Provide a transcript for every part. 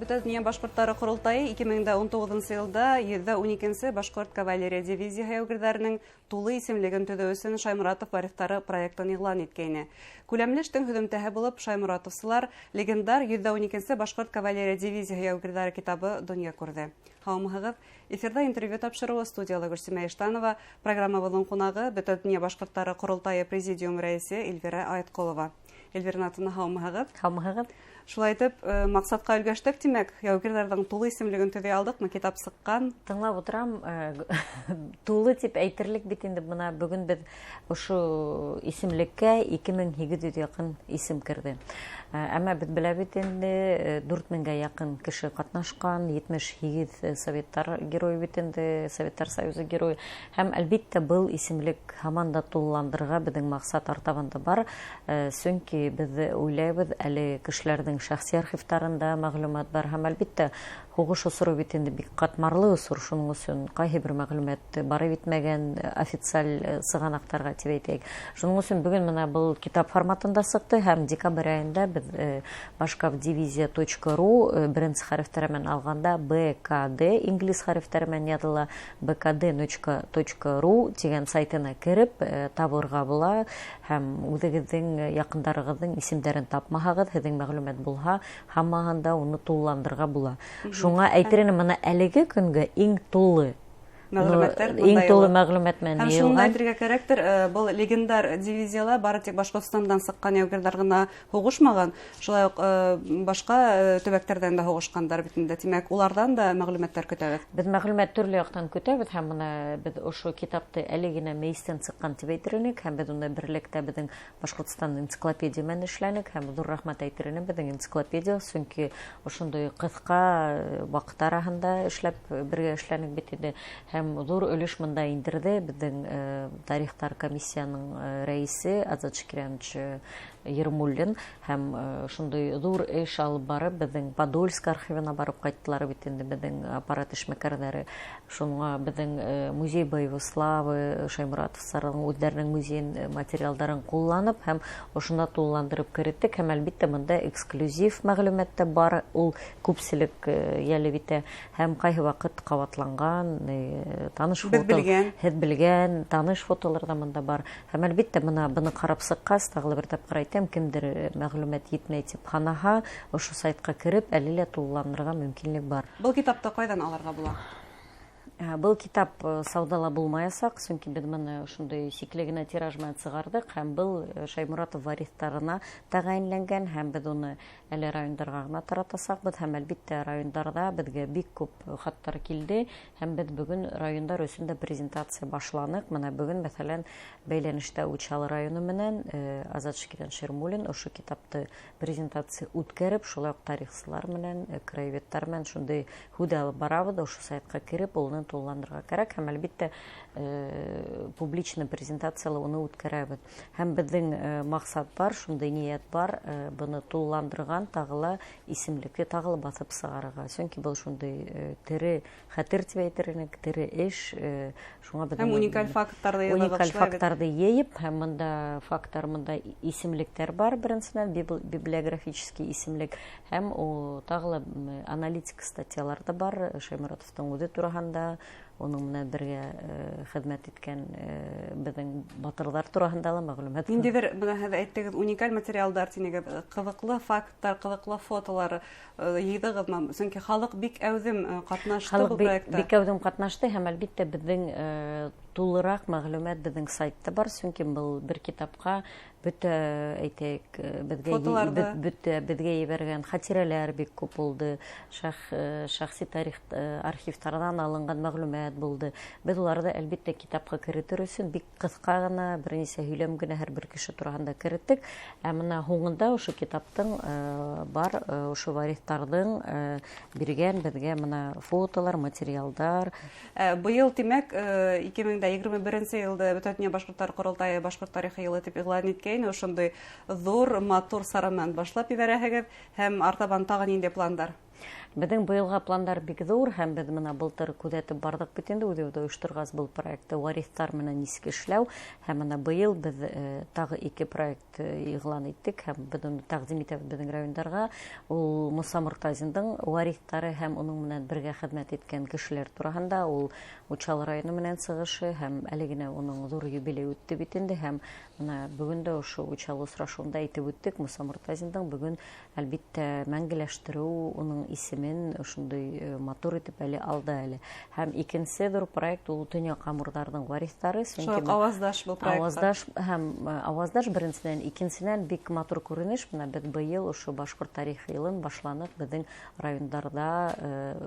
Бөтәдөнья башкортлары курултайы 2019 елда 112-нче башкорт кавалерия дивизия әүгерҙәренең тулы исемлеген төҙөү өсөн Шаймуратов варифтары проектын иғлан иткәйне. Күләмле эштең һөҙөмтәһе булып Шаймуратовсылар легендар 112-нче башкорт кавалерия дивизия әүгерҙәре китабы донъя күрҙе. Һаумыһығыҙ, эфирда интервью тапшырыуы студияла Гөлсемә Иштанова, программабыҙҙың ҡунағы Бөтәдөнья башкорттары ҡоролтайы президиум рәйесе Эльвира Айытҡолова. Эльвира Натовна, һаумыһығыҙ. Һаумыһығыҙ. Шулай итеп, маҡсатҡа өлгәштек, тимәк, яугирҙәрҙең тулы исемлеген төҙөй алдыҡмы, китап сыҡҡан? Тыңлап утырам, тулы тип әйтерлек бит инде, бына бөгөн беҙ ошо исемлеккә 2800 яҡын исем керҙе. Әммә беҙ белә бит инде 4000-гә яҡын кеше ҡатнашҡан, 78 советтар геройы бит инде, Советтар Союзы геройы. Һәм әлбиттә был исемлек һаман да тулыландырырға беҙҙең маҡсат артабанда бар. Сөнки беҙ уйлайбыҙ, әле кешеләрҙең шәхси архивтарында мәғлүмәт бар. Һәм әлбиттә һуғыш осоро бит инде бик ҡатмарлы осор, шуның өсөн ҡайһы бер мәғлүмәт барып етмәгән официаль сығанаҡтарға тип әйтәйек. Шуның өсөн бөгөн бына был китап форматында сыҡты һәм декабрь айында беҙ bashkavdivizia.ru беренсе хәрефтәре менән алғанда BKD инглиз хәрефтәре менән яҙыла bkd.ru тигән сайтына кереп табырға була һәм үҙегеҙҙең яҡындарығыҙҙың исемдәрен тапмаһағыҙ, һеҙҙең мәғлүмәт булһа, һаммаһында уны тулыландырырға була. Шуңа әйтерен бына әлеге көнгә иң тулы мәғлүмәт менән һәм шуны әйтергә кәрәктер, был легендар дивизияла бары тик Башҡортостандан сыҡҡан яугирҙар ғына һуғышмаған, шулай уҡ башҡа төбәктәрҙән дә һуғышҡандар бит инде. Тимәк, уларҙан да мәғлүмәттәр көтәбеҙ. Беҙ мәғлүмәт төрлө яҡтан көтәбеҙ һәм бына беҙ ошо китапты әле генә мейестән сыҡҡан тип әйтер инек һәм беҙ уны берлектә беҙҙең Башҡортостан энциклопедия менән эшләнек һәм ҙур рәхмәт әйтер инем беҙҙең энциклопедия, сөнки ошондай ҡыҫҡа ваҡыт араһында эшләп бергә эшләнек бит инде. Һәм ҙур өлөш мында индерҙе беҙҙең тарихтар комиссияның рәйесе Азат Шакирович Ермуллин һәм шундай ҙур эш алып барып, беҙҙең Подольск архивына барып ҡайттылар бит инде беҙҙең аппарат эшмәкәрҙәре. Шуңа беҙҙең музей боевой славы, Шаймуратовсыларҙың үҙҙәренең музейын материалдарын ҡулланып һәм ошона тулыландырып кереттек һәм әлбиттә бында эксклюзив мәғлүмәт тә бар, ул күпселек йәлеп итә һәм ҡайһы ваҡыт ҡабатланған, таныш фото, һеҙ белгән таныш фотолар да бында бар. Һәм әлбиттә быны ҡарап сыҡҡас, тағы бер тапҡыр әйтәм, кемдер мәғлүмәт етмәй тип һанаһа, ошо сайтҡа кереп, әле лә тулыландырырға мөмкинлек бар. Был китапты ҡайҙан алырға була? Был китап саудала булмаясаҡ, сөнки беҙ быны шундай сикле генә тираж менән сығарҙыҡ һәм был Шаймуратов варифтарына тәғәйенләнгән һәм беҙ уны әле райондарға ғына таратасаҡбыҙ һәм әлбиттә райондарҙа беҙгә бик күп хаттар килде һәм беҙ бөгөн райондар өсөн дә презентация башланыҡ. Менә бөгөн, мәҫәлән, бәйләнештә Учалы районы менән Азат Шакирович Ермуллин ошо китапты презентация үткәреп, шулай уҡ тарихсылар менән, краеведтар менән шундай һүҙ алып барабыҙ, ошо сайтҡа кереп, уны тулыландырырға кәрәк һәм әлбиттә публичный презентациялы уны үткәрәбеҙ. Һәм беҙҙең маҡсат бар, шундай ниәт бар, быны тулыландырған тағыла исемлекте тағылы баҫып сығарырға. Сөнки был шундай тере хәтер тип әйтер инек, тере эш. Һәм уникаль факттарҙы йыйып, һәм мында факттар, мында исемлектәр бар, беренсенән библиографический исемлек, һәм тағыла аналитик статьялар да бар, Шаймуратовтың үҙе тураһында, уның менән бергә хеҙмәт иткән беҙҙең батырҙар тураһында ла мәғлүмәт. Ниндәйҙер, бына һеҙ әйттегеҙ, уникаль материалдар тинегеҙ, ҡыҙыҡлы факттар, ҡыҙыҡлы фотолар йыйҙығыҙмы? Сөнки халыҡ бик әүҙем ҡатнашты был проектта. Бик әүҙем ҡатнашты һәм әлбиттә беҙҙең тулыраҡ мәғлүмәт беҙҙең сайтта бар, сөнки был бер китапҡа бөтә, әйтәйек, беҙгә ебәргән хатирәләр бик күп булды, шәхси тарих архивтарынан алынған мәғлүмәт булды. Беҙ уларҙы әлбиттә китапҡа керетер өсөн бик ҡыҫҡа ғына, бер нисә һөйләм генә һәр бер кеше тураһында кереттек. Ә мына һуңында ошо китаптың бар, ошо варифтарҙың биргән беҙгә мына фотолар, материалдар. Быйыл, тимәк, 2021 йылды Бөтәдөнья башҡорттар ҡоролтайы башҡорт тарихы йылы тип иғлан иткәйне. Ошондай ҙур, матур сара менән башлап ебәрәһегеҙ һәм артабан тағы ниндәй пландар? Беҙҙең быйылға пландар бик ҙур, һәм беҙ бына былтыр күҙәтеп барҙык бит инде, үҙебеҙҙә ойошторғас был проектты варифтар менән нисек эшләү, һәм ана быйыл беҙ тағы 2 проект иғлан иттек, һәм беҙ уны тәҡдим итәбеҙ беҙҙең райондарға. Ул Муса Мортазиндың варифтары һәм уның менән бергә хеҙмәт иткән кешеләр тураһында, ул Учалы районы менән сығышы, һәм әле генә уның ҙур юбилей үтте бит инде, һәм бөгөн дә ошо Учалы осрашыуында әйтеп үттек, Муса Мортазиндың бөгөн әлбиттә мәңгеләштереү уның исемен шундай матур итеп әле алды әле. Һәм икенсе ҙур проект ул Төньяҡ Амурҙарҙың варифтары. Ауаздаш был проектта. Ауаздаш беренсенән, икенсенән бик матур күренеш. Бына беҙ быйыл ошо башҡорт тарихи йылын башланыҡ беҙҙең райондарҙа,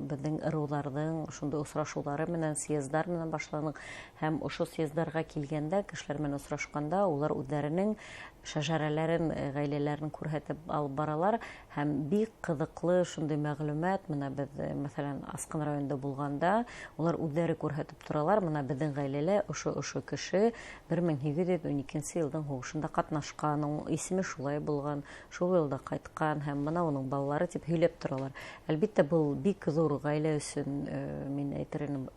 беҙҙең ырыуҙарҙың шундай осрашыуҙары менән, съездар менән башланыҡ. Һәм ошо съездарга килгәндә, кешеләр менән осрашҡанда, улар үҙҙәренең шәжәрәләрен, ғаиләләрен күрһәтеп алып баралар, һәм бик ҡыҙыҡлы шундай мәғлүмәт, мына беҙ, мәҫәлән, Асҡын районында булғанда, улар үҙҙәре күрһәтеп торалар, мына беҙҙең ғаиләлә ошо кеше 1812 йылдың һуғышында ҡатнашҡан, исеме шулай булған, шул йылда ҡайтҡан, һәм бына уның балалары тип һөйләп торалар. Әлбиттә, был бик ҙур ғаилә өсөн, мин әйтерһең,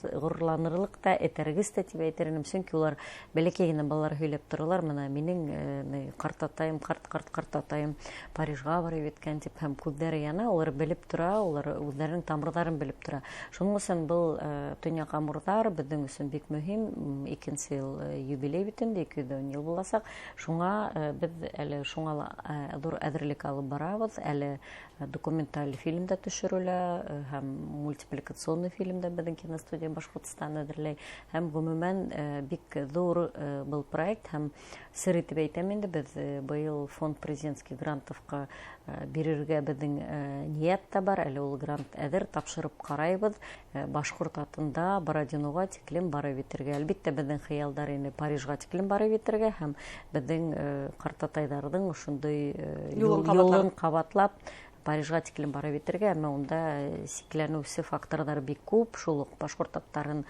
ғорурланырлыҡ та, этәргес тә тип әйтерһең, сөнки улар бәләкәй генә балалар һөйләп торалар, мына минең ҡартатайым, ҡартатайым Парижға барып еткән тип, һәм күҙҙәре яна, улар белеп тора, улар үҙҙәренең тамырҙарын белеп тора. Шуның өсөн был Төньяҡ Амурҙар беҙҙең өсөн бик мөһим. 2-нсе йыл юбилей бит инде, 210 йыл буласаҡ. Шуңа беҙ әле шуңа ла ҙур әҙерлек алып барабыҙ. Әле документаль фильм да төшөрөлә, һәм мультипликационный фильм да беҙҙең киностудия Башҡортостан әҙерләй. Һәм ғөмүмән бик ҙур был проект, һәм сер итеп әйтәм инде, беҙ быйыл фонд президентский грантовҡа бирергә беҙҙең ниәт тә бар. Әле ул грант әҙер, тапшырып ҡарайбыҙ. Башҡорт атында Бородиноға тиклем барып етергә. Әлбиттә, беҙҙең хыялдар ине Парижға тиклем барып етергә, һәм беҙҙең ҡартатайҙарҙың шундай юлын ҡабатлап Парижға тиклем барып етергә, әммә унда сикләнеүсе факторҙар бик күп, шул уҡ башҡорт аттарын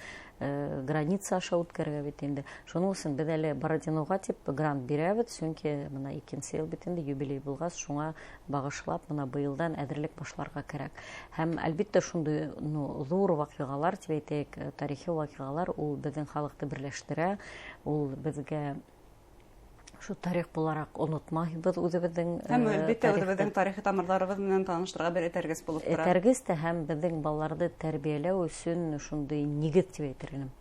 граница аша үткәргә бит инде. Шуның өсөн беҙ әле Бородиноға тип грант бирәбеҙ, сөнки бына 2-нсе йыл бит инде юбилей булғас, шуңа бағышлап бына быйылдан әҙерлек башларға кәрәк. Һәм әлбиттә шундай ҙур ваҡиғалар, тип әйтәйек, тарихи ваҡиғалар, ул беҙҙең халыҡты берләштерә, ул беҙгә шу тарих булараҡ онотмайбыҙ үҙебеҙҙең һәм әлбиттә үҙебеҙҙең тарихи тамырҙарыбыҙ менән таныштырырға бер этәргес булып тора. Этәргес тә һәм беҙҙең балаларҙы тәрбиәләү өсөн шундай нигеҙ тип әйтер инем.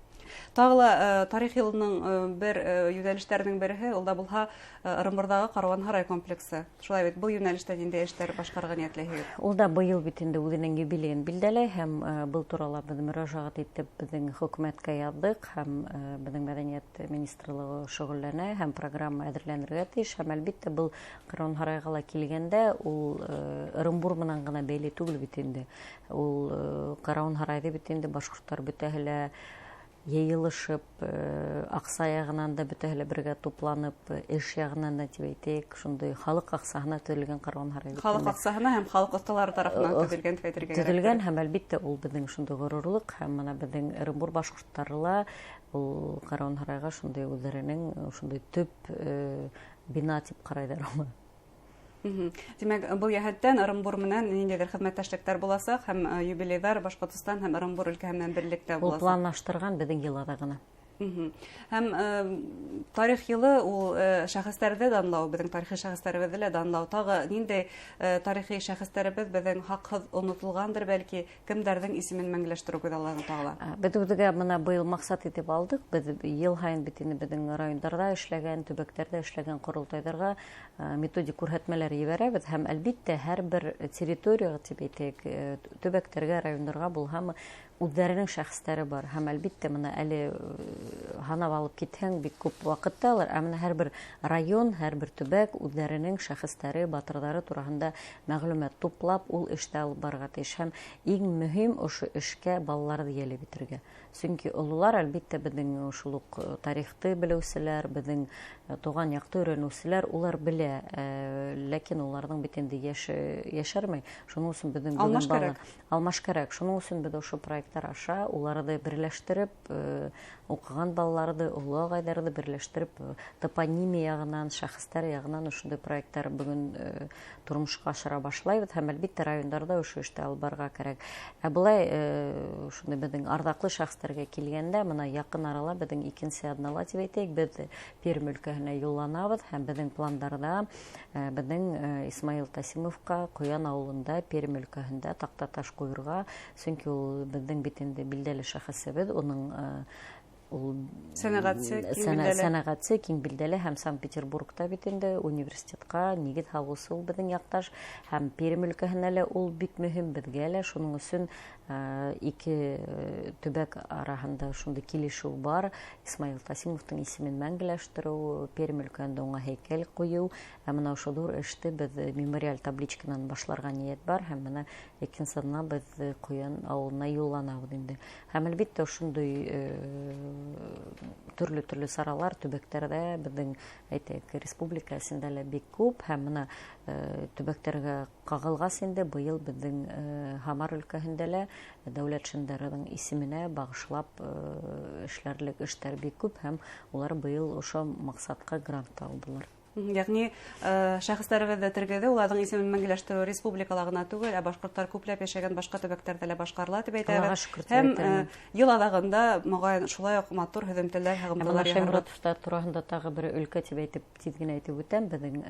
Тағы ла тарих йылының бер йүнәлештәренең береһе, ул да булһа Ырымбурҙағы Ҡарауан һарай комплексы. Шулай бит, был йүнәлештә ниндәй эштәр башҡарырға ниәтләйһегеҙ? Ул да быйыл бит инде үҙенең юбилейын билдәләй, һәм был турала беҙ мөрәжәғәт итеп беҙҙең хөкүмәткә яҙҙык, һәм беҙҙең мәҙәниәт министрлығы шөғөлләнә, һәм программа әҙерләнергә тейеш, һәм әлбиттә был Ҡарауан һарайға ла килгәндә, ул Ырымбур менән генә бәйле түгел бит инде. Ул Ҡарауан һарайҙы бит инде башҡорттар бөтәһе лә йыйылышып, аҡса яғынан да бөтәһе лә бергә тупланып, эш яғынан да тип әйтәйек, шундай халыҡ аҡсаһына төҙөлгән Ҡарауан һарайы. Халыҡ аҡсаһына һәм халыҡ оҫталары тарафынан төҙөлгән тип әйтергә кәрәк. Төҙөлгән, һәм әлбиттә ул беҙҙең шундай ғорурлыҡ, һәм бына беҙҙең Ырымбур башҡорттары ла ул Ҡарауан һарайға шундай үҙҙәренең шундай төп бина тип ҡарайҙар уны. Димәк, был йәһәттән Ырымбур менән ниндәйҙер хеҙмәттәшлектәр буласаҡ, һәм юбилейҙар Башҡортостан һәм Ырымбур өлкәһе менән берлектә буласаҡ. Ул планлаштырған беҙҙең йылада ғына. Һәм тарих йылы ул шәхестәрҙе данлау, беҙҙең тарихи шәхестәребеҙҙе лә данлау. Тағы ниндәй тарихи шәхестәребеҙ беҙҙең хаҡһыҙ онотолғандыр, бәлки кемдәрҙең исемен мәңгеләштереү күҙаллана тағы ла? Беҙ үҙегә бына быйыл маҡсат итеп алдык. Беҙ йыл һайын бит инде беҙҙең райондарҙа эшләгән, төбәктәрҙә эшләгән ҡоролтайҙарға методик күрһәтмәләр ебәрәбеҙ, һәм әлбиттә һәр бер территорияға тип әйтәйек, төбәктәргә, райондарға булһамы, үҙҙәренең шәхестәре бар, һәм әлбиттә мына әле һанап алып китһәң бик күп ваҡытта алыр, ә менә һәр бер район, һәр бер төбәк үҙҙәренең шәхестәре, батырҙары тураһында мәғлүмәт туплап, ул эште алып барырға тейеш. Һәм иң мөһим ошо эшкә балаларҙы йәлеп итергә. Сөнки ололар әлбиттә беҙҙең шул уҡ тарихты белеүселәр, беҙҙең туған яҡты өйрәнеүселәр, улар белә, ләкин уларҙың бит инде йәше йәшәрмәй. Шуның өсөн беҙҙең алмаш кәрәк. Алмаш кәрәк. Шуның өсөн беҙ ошо проект проекттар аша уларды берләштереп, укыган балаларды, улы агайларды берләштереп, топонимия ягынан, шәхестәр ягынан ошондай проекттар бүген тормышка ашыра башлайбыз һәм әлбәттә районнарда ошо эште алып барырга кирәк. Ә булай шундый безнең ардаклы шәхестәргә килгәндә, мына якын арала безнең икенче аднала дип әйтәйек, без Пермь өлкәһенә юлланабыз һәм безнең планнарда безнең Исмаил Тасимовка Куян авылында Пермь өлкәһендә Тактаташ куярга, чөнки ул безнең бит инде билдәле шәхесебез, уның сәнәгатьче киң билдәле һәм Санкт-Петербургта бит инде университетка нигез һавысы ул безнең якташ һәм Пермь өлкәһенә лә ул бик мөһим безгә лә, шуның өчен ике төбәк араһында шундый килешү бар. Исмаил Тасимовтың исемен мәңгеләштерү, Пермь өлкәһендә уңа һәйкәл кую, һәм менә ошо ҙур эште без мемориаль табличканан башларга ниәт бар һәм менә икенчесенә без Куян авылына юлланабыз инде. Һәм әлбәттә ошондый төрле саралар төбәктәрдә безнең әйтәйек республика эсендә лә бик күп һәм менә төбәктәргә кагылгас инде быел безнең Һамар өлкәһендә лә дәүләт шәһәрләренең исеменә багышлап эшләрлек эштәр бик күп һәм улар быел ошо максатка грант алдылар. Ягъни шәхестәребездә тергеде, уларның исемен мәңгеләштерү республикала гына түгел, ә башкортлар күпләп яшәгән башка төбәктәрдә лә башкарыла дип әйтәбез. Һәм ел алагында моңа шулай ук матур һөҙөмтәләр һәм гомумлар Шаймуратовтар тураһында тагы бер өлкә дип әйтеп, тиз генә әйтеп үтәм. Безнең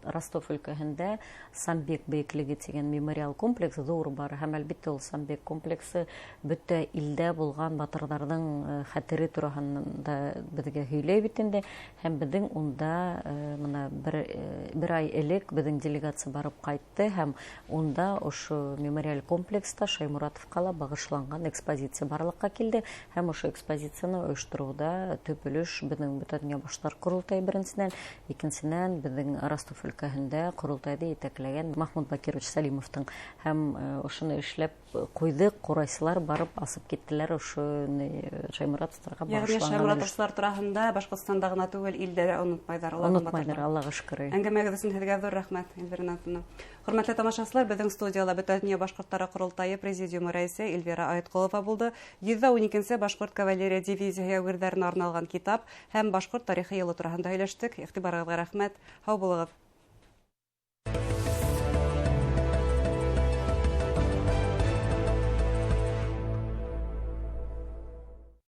Ростов өлкәһендә Самбек бейеклеге дигән мемориал комплексы зур бар һәм әлбәттә ул Самбек комплексы бөтә илдә булган батырларның хәтере тураһында безгә һөйләй бит инде һәм безнең унда мына бер ай элек безнең делегация барып кайтты һәм унда ошо мемориаль комплекста Шаймуратовка багышланган экспозиция барлыкка килде һәм ошо экспозицияны оештыруда төп өлеш безнең Бөтенләй башлар курултайы беренчедән, икенчедән безнең Ростов өлкәһендә курултайды итәкләгән Махмуд Бакирович Салимовтың һәм ошоны эшләп куйдык, курайсылар барып асып киттеләр ошо Шаймуратовтарга багышланган. Ягъни Шаймуратовлар тураһында Башкортстанда гына түгел, илдә дә унутмайдар. Аллаға шөкер. Әңгәмәгез өчен һеҙгә ҙур рәхмәт, Эльвира Антоновна. Хөрмәтле тамашасылар, безнең студияла Бөтенләй башкортлары курултайы президиумы рәисе Эльвира Айтколова булды. 112-нче башкорт кавалерия дивизия яугирләренә арналган китап һәм башкорт тарихи йылы тураһында һөйләштек. Игътибарыгызга рәхмәт. Һау булыгыз.